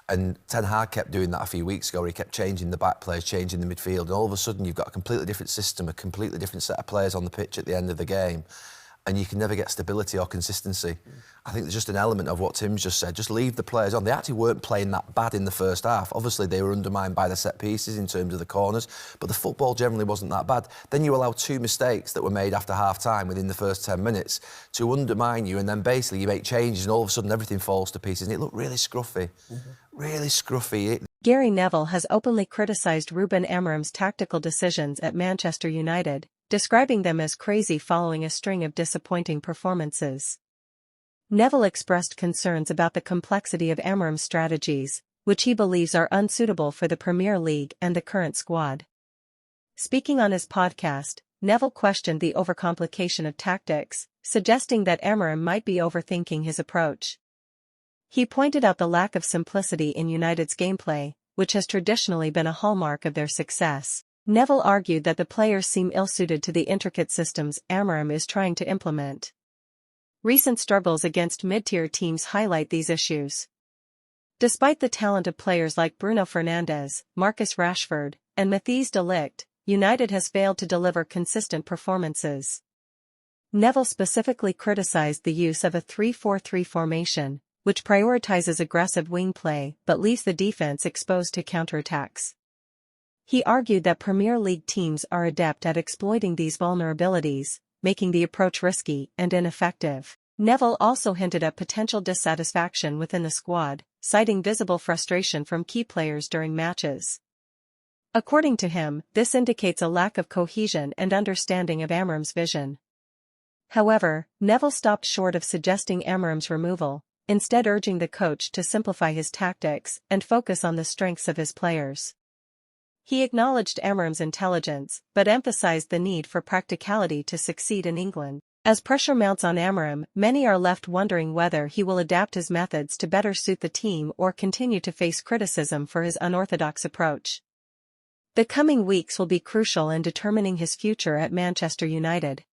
And Ten Hag kept doing that a few weeks ago, where he kept changing the back players, changing the midfield, and all of a sudden you've got a completely different system, a completely different set of players on the pitch at the end of the game, and you can never get stability or consistency. I think there's just an element of what Tim's just said. Just leave the players on. They actually weren't playing that bad in the first half. Obviously, they were undermined by the set pieces in terms of the corners, but the football generally wasn't that bad. Then you allow 2 mistakes that were made after half-time within the first 10 minutes to undermine you, and then basically you make changes and all of a sudden everything falls to pieces. And it looked really scruffy. Really scruffy. Gary Neville has openly criticised Ruben Amorim'S tactical decisions at Manchester United, describing them as crazy following a string of disappointing performances. Neville expressed concerns about the complexity of Amorim'S strategies, which he believes are unsuitable for the Premier League and the current squad. Speaking on his podcast, Neville questioned the overcomplication of tactics, suggesting that Amorim might be overthinking his approach. He pointed out the lack of simplicity in United's gameplay, which has traditionally been a hallmark of their success. Neville argued that the players seem ill-suited to the intricate systems Amorim is trying to implement. Recent struggles against mid-tier teams highlight these issues. Despite the talent of players like Bruno Fernandes, Marcus Rashford, and Matthijs de Ligt, United has failed to deliver consistent performances. Neville specifically criticized the use of a 3-4-3 formation, which prioritizes aggressive wing play but leaves the defense exposed to counterattacks. He argued that Premier League teams are adept at exploiting these vulnerabilities, making the approach risky and ineffective. Neville also hinted at potential dissatisfaction within the squad, citing visible frustration from key players during matches. According to him, this indicates a lack of cohesion and understanding of Amorim's vision. However, Neville stopped short of suggesting Amorim's removal, instead urging the coach to simplify his tactics and focus on the strengths of his players. He acknowledged Amorim's intelligence, but emphasized the need for practicality to succeed in England. As pressure mounts on Amorim, many are left wondering whether he will adapt his methods to better suit the team or continue to face criticism for his unorthodox approach. The coming weeks will be crucial in determining his future at Manchester United.